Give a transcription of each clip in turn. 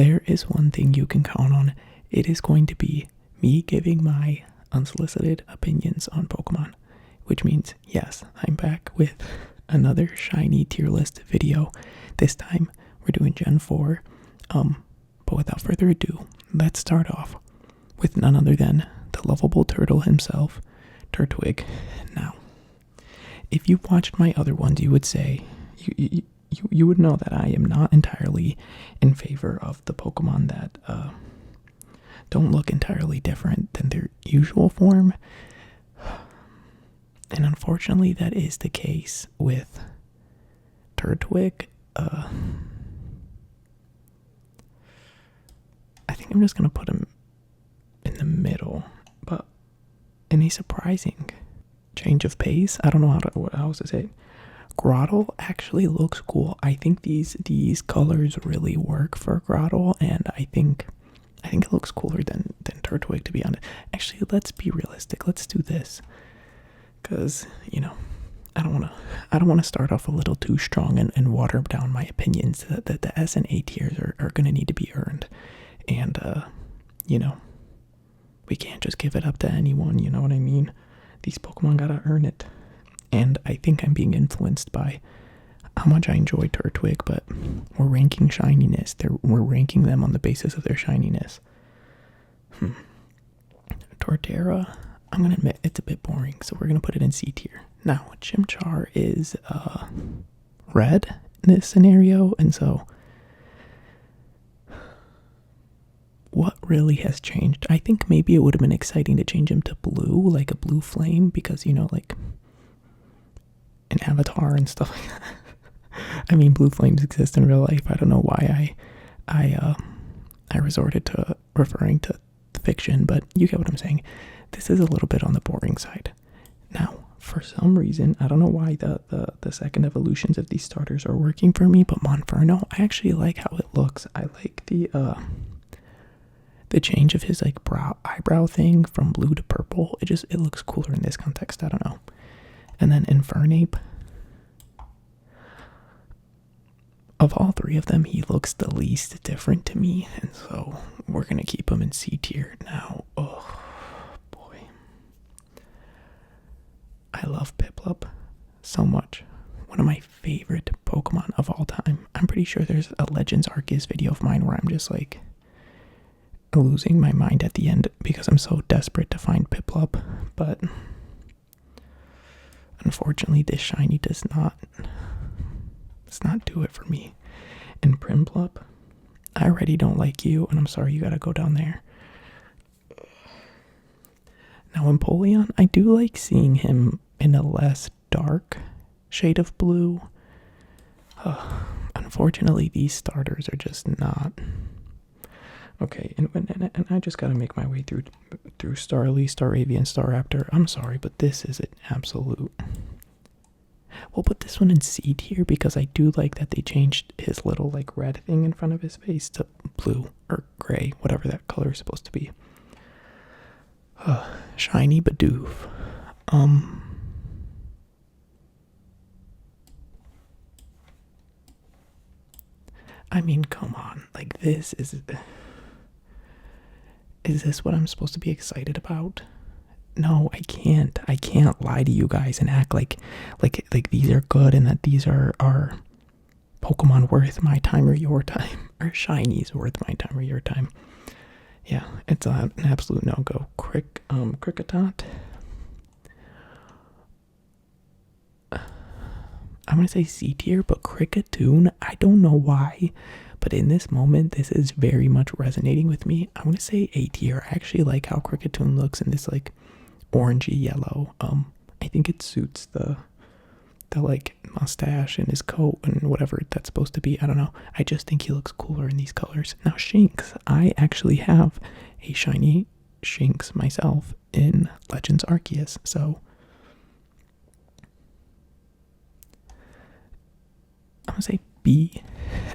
there is one thing you can count on. It is going to be me giving my unsolicited opinions on Pokemon, which means, yes, I'm back with another shiny tier list video. This time, we're doing Gen 4. But without further ado, let's start off with none other than the lovable turtle himself, Turtwig. Now, if you watched my other ones, you would say, you would know that I am not entirely in favor of the Pokemon that don't look entirely different than their usual form. And unfortunately, that is the case with Turtwig. I think I'm just going to put him in the middle, but in a surprising change of pace. I don't know what else to say. Grottle actually looks cool. I think these colors really work for Grottle, and I think it looks cooler than Turtwig, to be honest. Actually, let's be realistic. Let's do this, because I don't want to start off a little too strong and water down my opinions. The S and A tiers are going to need to be earned, and we can't just give it up to anyone. You know what I mean? These Pokemon gotta earn it. And I think I'm being influenced by how much I enjoy Turtwig, but we're ranking shininess. We're ranking them on the basis of their shininess. Torterra, I'm going to admit it's a bit boring, so we're going to put it in C tier. Now, Chimchar is red in this scenario, and so what really has changed? I think maybe it would have been exciting to change him to blue, like a blue flame, because, like an avatar and stuff like that. I mean, blue flames exist in real life. I don't know why I resorted to referring to fiction, but you get what I'm saying. This is a little bit on the boring side. Now, for some reason, I don't know why the second evolutions of these starters are working for me, but Monferno, I actually like how it looks. I like the change of his eyebrow thing from blue to purple. It looks cooler in this context. I don't know. And then Infernape, of all three of them, he looks the least different to me, and so we're gonna keep him in C tier. Now, oh boy, I love Piplup so much. One of my favorite Pokemon of all time. I'm pretty sure there's a Legends Arceus video of mine where I'm just like losing my mind at the end because I'm so desperate to find Piplup, but unfortunately, this shiny does not do it for me. And Primplup, I already don't like you, and I'm sorry you gotta go down there. Now, Empoleon, I do like seeing him in a less dark shade of blue. Unfortunately, these starters are just not. Okay, and I just gotta make my way through Starly, Staravia, and Staraptor. I'm sorry, but this is an absolute. We'll put this one in C tier because I do like that they changed his little red thing in front of his face to blue or gray, whatever that color is supposed to be. Shiny Bidoof. I mean, come on, this is. Is this what I'm supposed to be excited about? No, I can't. I can't lie to you guys and act like these are good and that these are Pokemon worth my time or your time, or shinies worth my time or your time. Yeah, it's an absolute no-go. Kricketot. I'm gonna say C tier, but Kricketune, I don't know why, but in this moment, this is very much resonating with me. I'm gonna say A tier. I actually like how Kricketune looks in this orangey yellow. I think it suits the mustache and his coat and whatever that's supposed to be. I don't know. I just think he looks cooler in these colors. Now, Shinx, I actually have a shiny Shinx myself in Legends Arceus, so I'm gonna say B,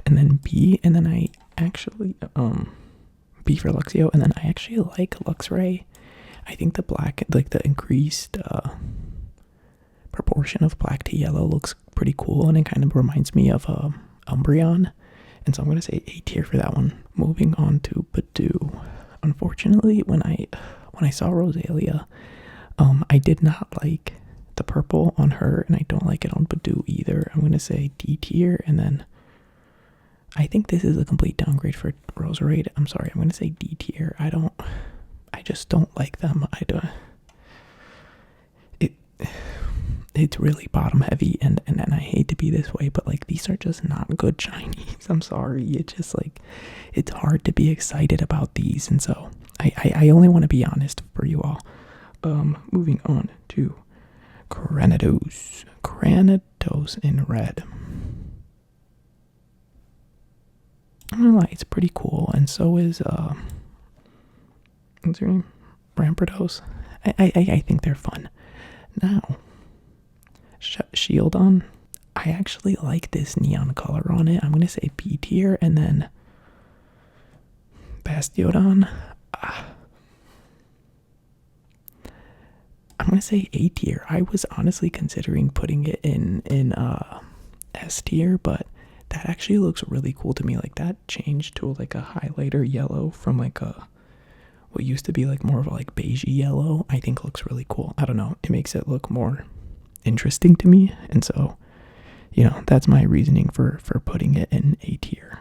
and then B, and then I actually B for Luxio, and then I actually like Luxray. I think the black, the increased proportion of black to yellow looks pretty cool, and it kind of reminds me of Umbreon. And so I'm going to say A tier for that one. Moving on to Badoo. Unfortunately, when I saw Rosalia, I did not like the purple on her, and I don't like it on Badoo either. I'm going to say D tier, and then I think this is a complete downgrade for Roserade. I'm sorry, I'm going to say D tier. I just don't like them. It's really bottom heavy, and I hate to be this way, but like these are just not good shinies. I'm sorry. It's just like it's hard to be excited about these, and so I only want to be honest for you all. Moving on to Granados in red. I don't know why, it's pretty cool, and so is what's your name? Rampardos. I think they're fun. Now, Shieldon. I actually like this neon color on it. I'm gonna say B tier, and then Bastiodon. I'm gonna say A tier. I was honestly considering putting it in S tier, but that actually looks really cool to me. Like that changed to like a highlighter yellow from like a what used to be like more of a like beigey yellow. I think looks really cool. I don't know. It makes it look more interesting to me, and so that's my reasoning for putting it in A tier.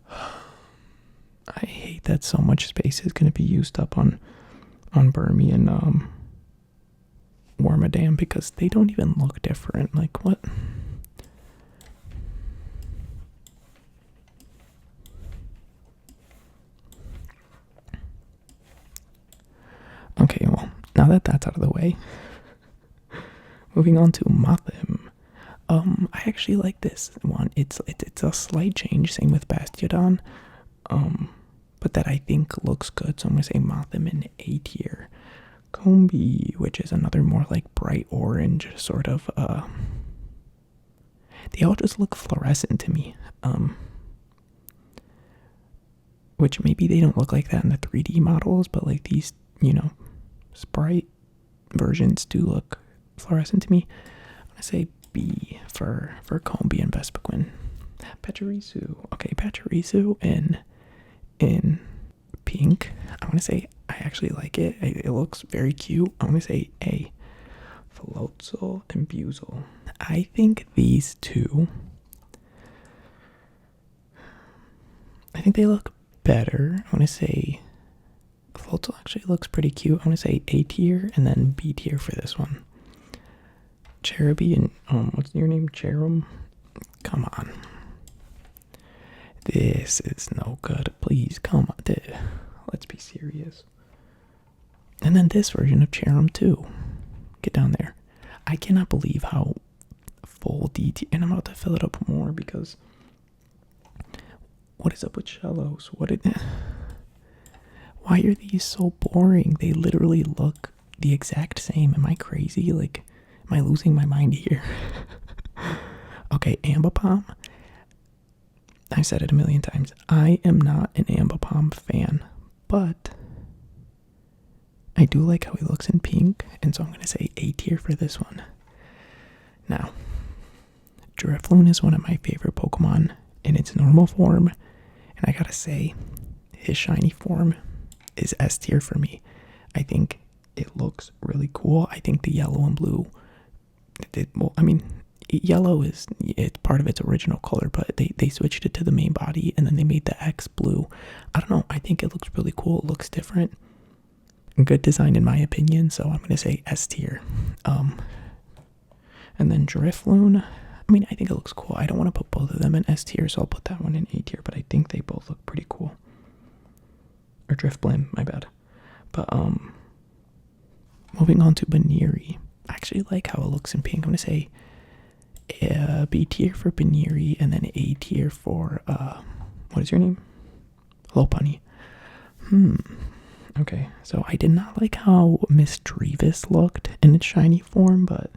I hate that so much space is going to be used up on Burmy and Wormadam because they don't even look different. Like what? Okay, well, now that that's out of the way, moving on to Mothim. I actually like this one. It's a slight change, same with Bastiodon, but that I think looks good. So I'm gonna say Mothim in A tier. Combi, which is another more like bright orange sort of. They all just look fluorescent to me. Which maybe they don't look like that in the 3D models, but like these, Sprite versions do look fluorescent to me. I'm gonna say B for Combi and Vespiquen. Pachirisu. Okay, Pachirisu in pink. I'm gonna say I actually like it. It looks very cute. I'm gonna say A. Floatzel and Buzel. I think these two, I think they look better. I'm gonna say Floatzel actually looks pretty cute. I'm gonna say A tier and then B tier for this one. Cherubi and what's your name? Cherum? Come on. This is no good. Please, come on. Let's be serious. And then this version of Cherum too. Get down there. I cannot believe how full DT, and I'm about to fill it up more because what is up with Shellos? Why are these so boring? They literally look the exact same. Am I crazy? Like, am I losing my mind here? Okay, Ambipom. I've said it a million times. I am not an Ambipom fan, but I do like how he looks in pink, and so I'm going to say A tier for this one. Now, Drifloon is one of my favorite Pokemon in its normal form, and I gotta say, his shiny form is S tier for me. I think it looks really cool. I think the yellow and blue, yellow it's part of its original color, but they switched it to the main body, and then they made the X blue. I don't know, I think it looks really cool. It looks different. Good design in my opinion, so I'm gonna say S tier. And then Drifloon, I think it looks cool. I don't want to put both of them in S tier, so I'll put that one in A tier, but I think they both look pretty cool. Or Drifblim, my bad. But moving on to Baneri. I actually like how it looks in pink. I'm gonna say B tier for Baneri, and then A tier for what is your name? Lopunny. Okay, so I did not like how Miss Drevis looked in its shiny form, but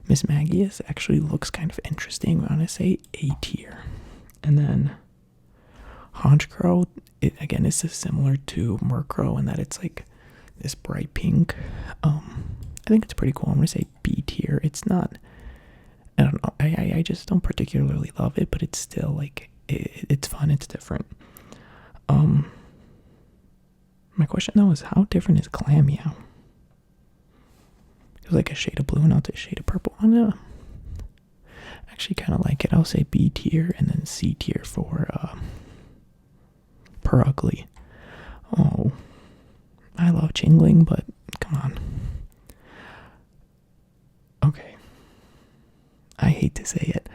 Miss Magius actually looks kind of interesting. I'm gonna say A tier. And then Honchkrow, again, is similar to Murkrow in that it's like this bright pink. I think it's pretty cool. I'm gonna say B tier. It's not I don't know. I just don't particularly love it, but it's still like it's fun. It's different. My question though is how different is Clam Meow? It's like a shade of blue and I'll take a shade of purple. I don't know. Actually, kind of like it. I'll say B tier and then C tier for Per Ugly. Oh, I love Chingling, but come on. Okay. I hate to say it.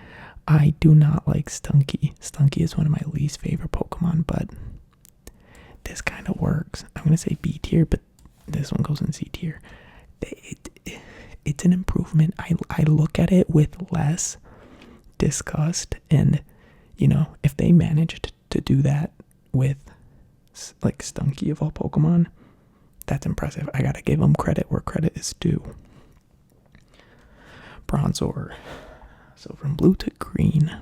I do not like Stunky. Stunky is one of my least favorite Pokemon, but this kind of works. I'm going to say B tier, but this one goes in C tier. It's an improvement. I look at it with less disgust, and, you know, if they managed to do that with, like, Stunky of all Pokemon, that's impressive. I gotta give them credit where credit is due. Bronzor. So from blue to green.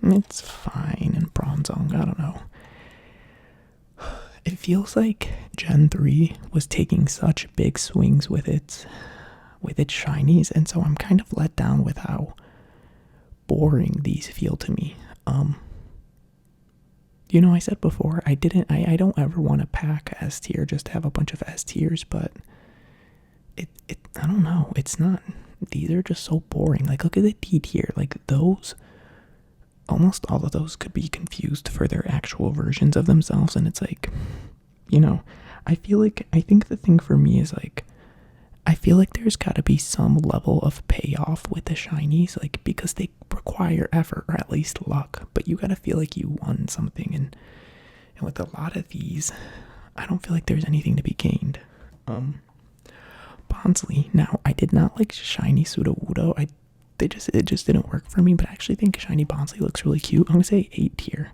It's fine. And Bronzong, I don't know. It feels like Gen 3 was taking such big swings with its shinies, and so I'm kind of let down with how boring these feel to me. You know, I said before, I don't ever want to pack S tier just to have a bunch of S tiers, but I don't know, it's not, these are just so boring. Like, look at the D tier, like those, almost all of those could be confused for their actual versions of themselves, and it's like, you know, I think the thing for me is like, I feel like there's got to be some level of payoff with the shinies, like, because they require effort or at least luck, but you got to feel like you won something, and with a lot of these, I don't feel like there's anything to be gained. Bonsly, now, I did not like shiny Sudowoodo. It just didn't work for me, but I actually think shiny Bonsly looks really cute. I'm gonna say 8 tier.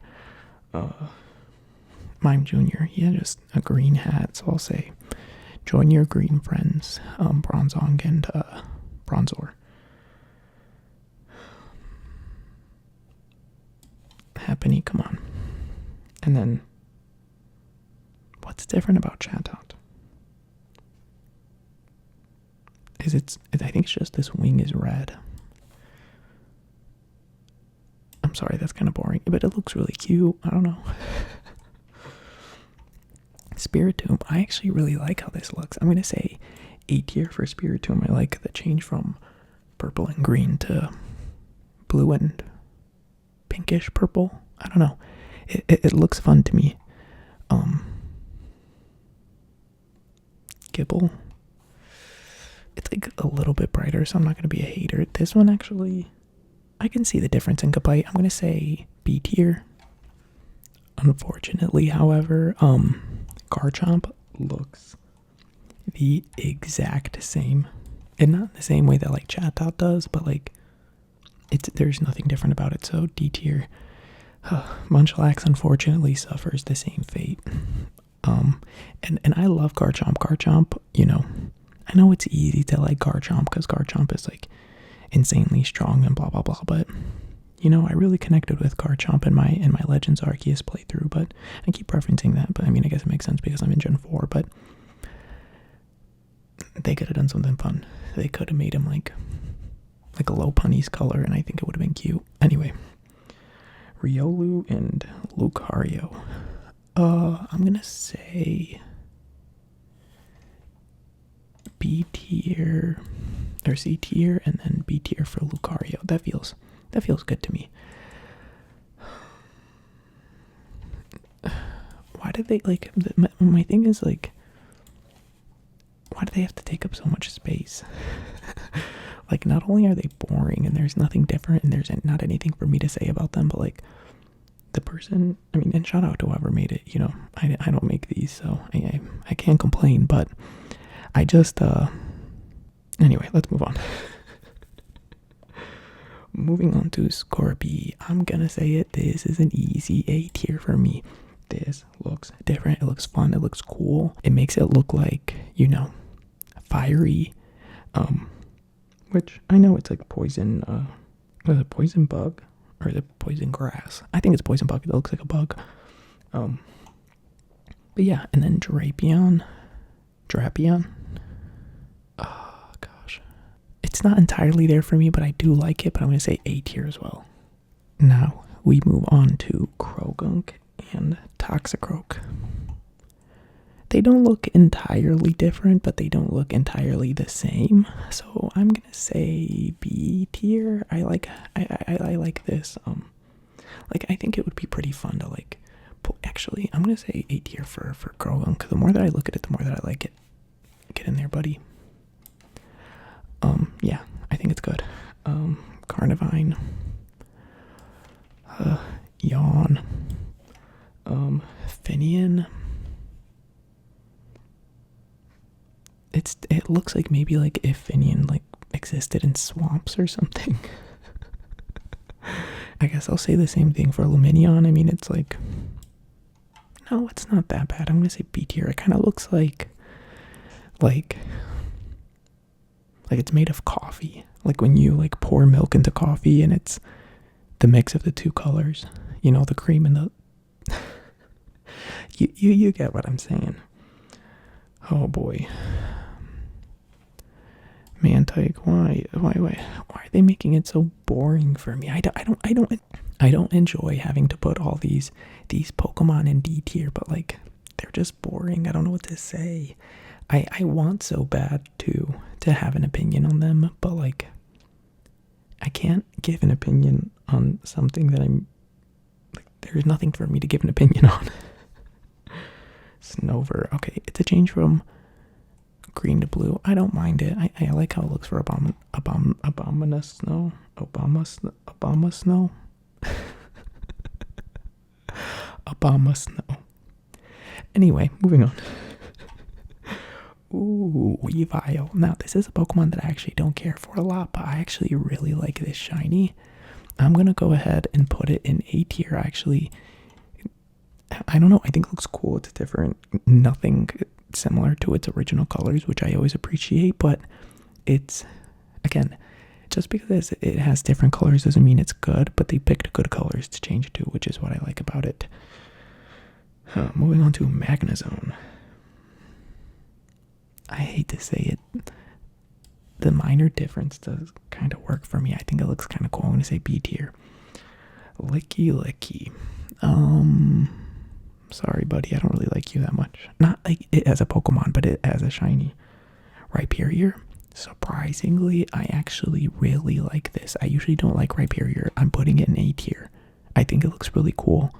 Mime Jr., yeah, just a green hat, so I'll say join your green friends, Bronzong and Bronzor. Happiny, come on. And then, what's different about Chatot? I think it's just this wing is red. I'm sorry, that's kind of boring, but it looks really cute. I don't know. Spiritomb, I actually really like how this looks. I'm going to say 8 tier for Spiritomb. I like the change from purple and green to blue and pinkish purple. I don't know. It looks fun to me. Gibble. It's like a little bit brighter, so I'm not going to be a hater. This one actually, I can see the difference in Gabite. I'm going to say B tier. Unfortunately, however, Garchomp looks the exact same. And not the same way that like Chatot does, but like there's nothing different about it, so D tier. Munchlax unfortunately suffers the same fate. And I love Garchomp. Garchomp, you know, I know it's easy to like Garchomp because Garchomp is like insanely strong and blah blah blah, but you know, I really connected with Garchomp in my Legends Arceus playthrough, but I keep referencing that, but I mean, I guess it makes sense because I'm in Gen 4, but they could have done something fun. They could have made him like a low punny's color, and I think it would have been cute. Anyway, Riolu and Lucario. I'm gonna say B tier or C tier, and then B tier for Lucario. That feels good to me. Why did they like? My thing is like, why do they have to take up so much space? Like, not only are they boring and there's nothing different and there's not anything for me to say about them, but like the person, I mean, and shout out to whoever made it, you know, I don't make these, so I can't complain, but I just, anyway, let's move on. Moving on to Scorpy, I'm gonna say it, this is an easy A tier for me. This looks different, it looks fun, it looks cool, it makes it look like, you know, fiery, which I know it's like poison, was it poison bug? Or is it poison grass? I think it's poison bug. It looks like a bug. But yeah, and then Drapion. Oh gosh, it's not entirely there for me, but I do like it. But I'm gonna say A tier as well. Now we move on to Krogunk and Toxicroak. They don't look entirely different, but they don't look entirely the same. So I'm gonna say B tier. I like this. Like I think it would be pretty fun to like. Actually, I'm gonna say A tier for Krogunk. The more that I look at it, the more that I like it. Get in there, buddy. Yeah, I think it's good. Carnivine. Yawn. Finian. It looks like maybe like if Finian like existed in swamps or something. I guess I'll say the same thing for Luminion. I mean, it's like, no, it's not that bad. I'm gonna say B tier. It kind of looks like it's made of coffee. Like when you like pour milk into coffee and it's the mix of the two colors. You know, the cream and the you get what I'm saying. Oh boy. Mantike, why are they making it so boring for me? I don't enjoy having to put all these Pokemon in D tier, but like they're just boring. I don't know what to say. I want so bad to have an opinion on them, but like I can't give an opinion on something that I'm like there's nothing for me to give an opinion on. Snover. Okay, it's a change from green to blue. I don't mind it. I like how it looks for Obama Snow. Obama Snow. Obama Snow. Anyway, moving on. Ooh, Weavile. Now, this is a Pokemon that I actually don't care for a lot, but I actually really like this shiny. I'm gonna go ahead and put it in A tier. Actually, I don't know. I think it looks cool. It's different. Nothing similar to its original colors, which I always appreciate, but it's, again, just because it has different colors doesn't mean it's good, but they picked good colors to change it to, which is what I like about it. Moving on to Magnezone. I hate to say it. The minor difference does kind of work for me. I think it looks kind of cool. I'm going to say B tier. Licky. Sorry, buddy. I don't really like you that much. Not like it as a Pokemon, but it as a shiny. Rhyperior. Surprisingly, I actually really like this. I usually don't like Rhyperior. I'm putting it in A tier. I think it looks really cool.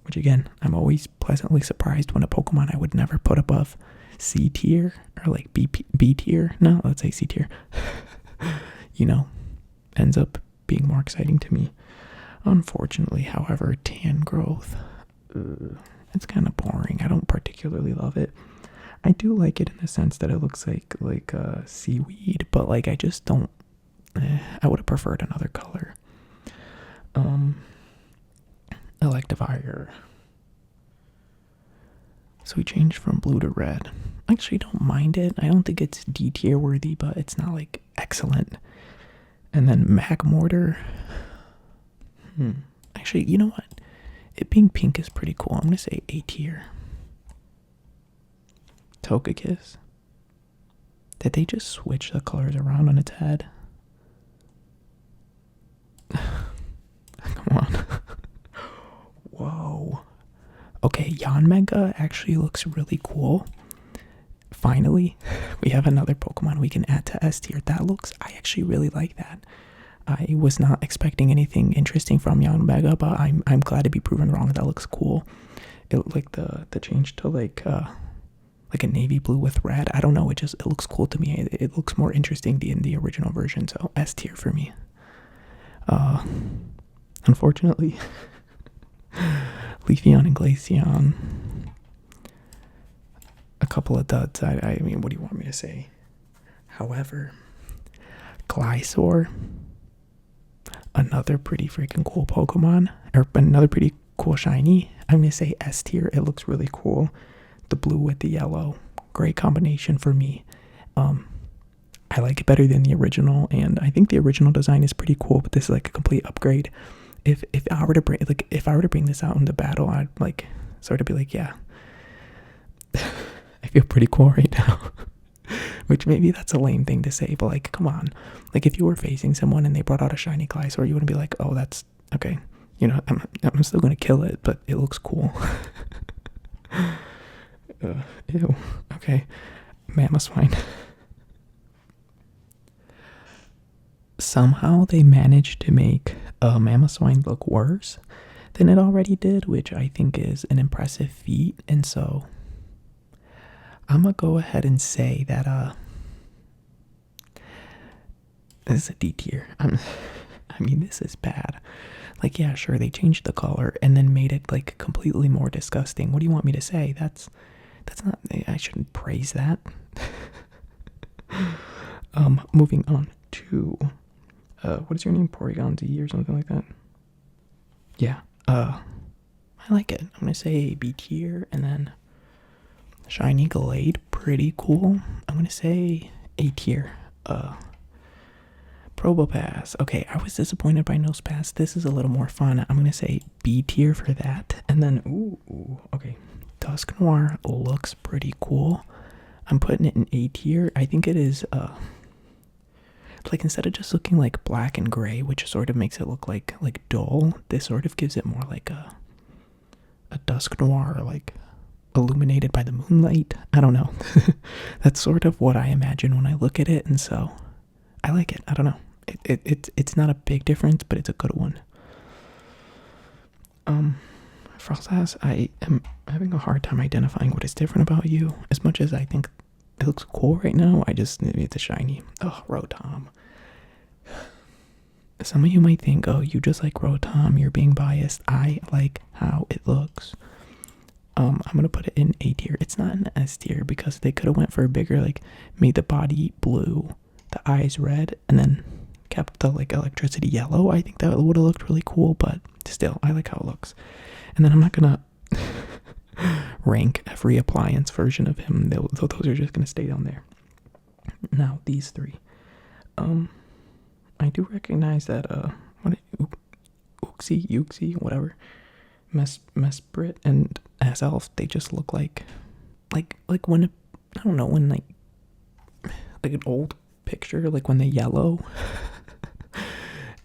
Which again, I'm always pleasantly surprised when a Pokemon I would never put above C tier or like B tier. No, let's say C tier. You know, ends up being more exciting to me. Unfortunately, however, Tangrowth, it's kind of boring. I don't particularly love it. I do like it in the sense that it looks like seaweed, but like I just don't. I would have preferred another color. Electivire. So we changed from blue to red. I actually don't mind it. I don't think it's D tier worthy, but it's not like excellent. And then Magmortar. Actually, you know what? It being pink is pretty cool. I'm gonna say A tier. Togekiss. Did they just switch the colors around on its head? Come on. Whoa. Okay, Yanmega actually looks really cool. Finally, we have another Pokemon we can add to S tier. I actually really like that. I was not expecting anything interesting from Yanmega, but I'm glad to be proven wrong. That looks cool. It like the change to like a navy blue with red. I don't know. It looks cool to me. It looks more interesting than the original version. So S tier for me. Unfortunately, Leafeon and Glaceon. A couple of duds. I mean, what do you want me to say? However, Glysaur, another pretty freaking cool Pokemon, or another pretty cool shiny. I'm gonna say S tier. It looks really cool. The blue with the yellow, great combination for me. I like it better than the original, and I think the original design is pretty cool. But this is like a complete upgrade. If I were to bring this out into battle, I'd like sort of be like, yeah, I feel pretty cool right now. Which maybe that's a lame thing to say, but like, come on. Like, if you were facing someone and they brought out a shiny Glysaur, you wouldn't be like, oh, that's okay. You know, I'm still gonna kill it, but it looks cool. Ew. Okay. Mamoswine. Somehow they managed to make Mamoswine look worse than it already did, which I think is an impressive feat. And so I'm gonna go ahead and say that this is a D tier. I mean, this is bad. Like, yeah, sure, they changed the color and then made it like completely more disgusting. What do you want me to say? That's not. I shouldn't praise that. Moving on to what is your name? Porygon Z or something like that. Yeah. I like it. I'm gonna say B tier, and then Shiny Glade, pretty cool. I'm gonna say A tier. Probopass. Okay, I was disappointed by Nosepass. This is a little more fun. I'm gonna say B tier for that. And then, ooh, okay. Dusknoir looks pretty cool. I'm putting it in A tier. I think it is, like, instead of just looking like black and gray, which sort of makes it look like dull, this sort of gives it more like a Dusknoir, like, illuminated by the moonlight. I don't know. That's sort of what I imagine when I look at it, and so I like it. I don't know. It's not a big difference, but it's a good one. Frostlass, I am having a hard time identifying what is different about you. As much as I think it looks cool right now, it's a shiny. Oh, Rotom. Some of you might think, oh, you just like Rotom, you're being biased. I like how it looks. I'm gonna put it in A tier. It's not an S tier because they could have went for a bigger, like, made the body blue, the eyes red, and then kept the like electricity yellow. I think that would have looked really cool, but still, I like how it looks. And then I'm not gonna rank every appliance version of him. Those are just gonna stay down there. Now these three. I do recognize that Uxie, whatever, Mesprit and Azelf, they just look like when I don't know, when like an old picture, like when they yellow.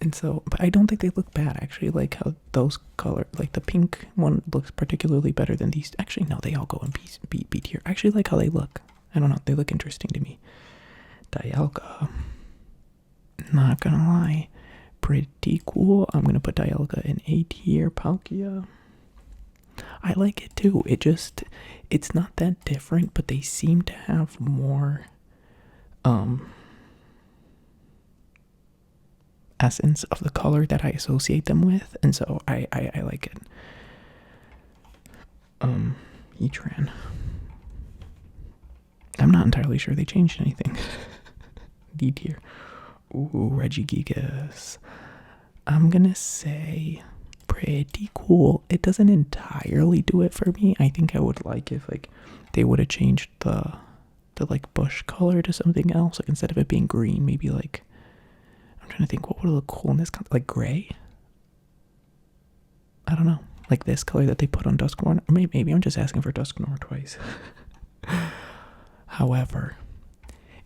And so, but I don't think they look bad, actually. Like how those color, like the pink one looks particularly better than these. Actually, no, they all go in B tier. I actually like how they look. I don't know, they look interesting to me. Dialga, not gonna lie, pretty cool. I'm gonna put Dialga in A tier. Palkia, I like it too. It's not that different, but they seem to have more essence of the color that I associate them with, and so I like it. Heatran, I'm not entirely sure they changed anything. D tier. Ooh, Regigigas, I'm gonna say pretty cool. It doesn't entirely do it for me. I think I would like if like they would have changed the like bush color to something else, like instead of it being green, maybe like, I'm trying to think what would look cool in this, like gray. I don't know, like this color that they put on Dusknoir. Or maybe I'm just asking for Dusknoir twice. However,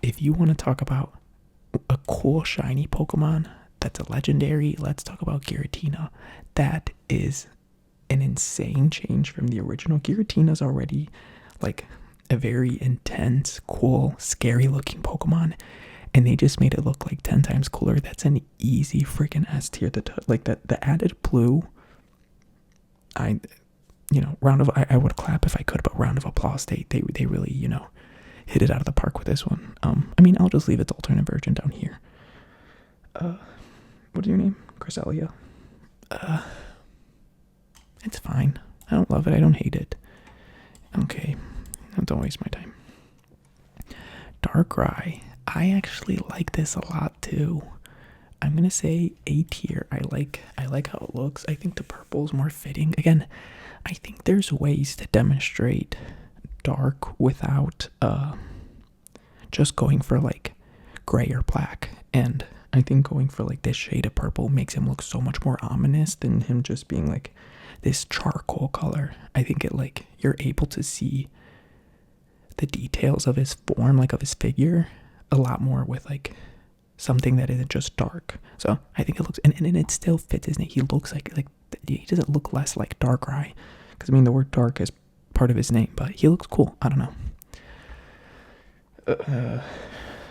if you want to talk about a cool shiny Pokemon that's a legendary, let's talk about Giratina. That is an insane change from the original. Giratina's already like a very intense, cool, scary looking Pokemon, and they just made it look like 10 times cooler. That's an easy freaking S tier. Like the added blue, I would clap if I could, but round of applause. They really, hit it out of the park with this one. I mean, I'll just leave its alternate version down here. What is your name? Cresselia. It's fine. I don't love it. I don't hate it. Okay. Don't waste my time. Darkrai. I actually like this a lot too. I'm gonna say A tier. I like how it looks. I think the purple is more fitting. Again, I think there's ways to demonstrate dark without just going for like gray or black, and I think going for like this shade of purple makes him look so much more ominous than him just being like this charcoal color. I think it, like, you're able to see the details of his form, like of his figure, a lot more with like something that isn't just dark. So I think it looks, and it still fits his name. He looks like he doesn't look less like Darkrai, because I mean the word dark is part of his name, but he looks cool. I don't know.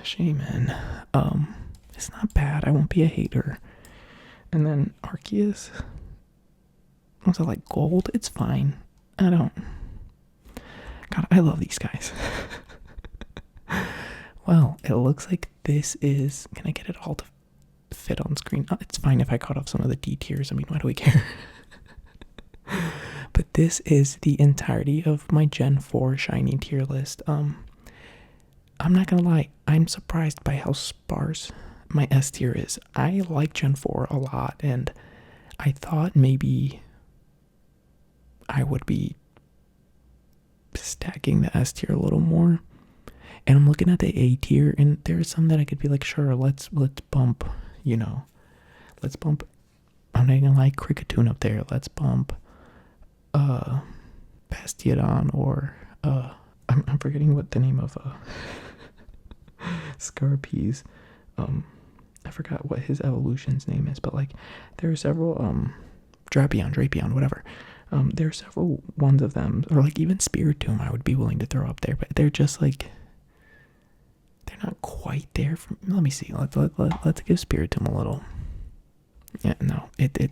Shaman. It's not bad. I won't be a hater. And then Arceus. Was it like gold? It's fine. I don't. God, I love these guys. Well, it looks like this is. Can I get it all to fit on screen? Oh, it's fine if I cut off some of the D tiers. I mean, why do we care? But this is the entirety of my Gen 4 shiny tier list. I'm not gonna lie, I'm surprised by how sparse my S tier is. I like Gen 4 a lot, and I thought maybe I would be stacking the S tier a little more. And I'm looking at the A tier, and there's some that I could be like, sure, let's bump, let's bump. I'm not gonna like Kricketune up there. Let's bump Bastiodon, or I'm forgetting what the name of Scarpies. I forgot what his evolution's name is, but like there are several Drapion, whatever. There are several ones of them, or like even Spiritomb I would be willing to throw up there, but they're just like, they're not quite there for me. Let me see. Let's give Spiritomb a little. Yeah, no, it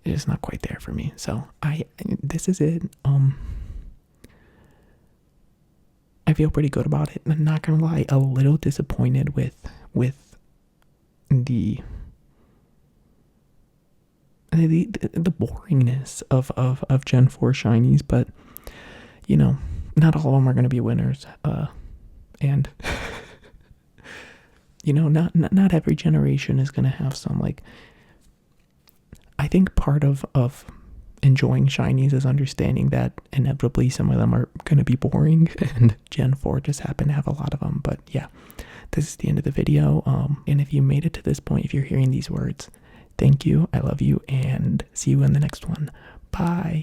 is not quite there for me. So this is it. I feel pretty good about it. I'm not gonna lie, a little disappointed with the boringness of Gen 4 shinies, but not all of them are gonna be winners. And not every generation is gonna have some, like, I think part of enjoying shinies is understanding that inevitably some of them are going to be boring, and Gen 4 just happened to have a lot of them. But yeah, this is the end of the video. And if you made it to this point, if you're hearing these words, thank you, I love you, and see you in the next one. Bye.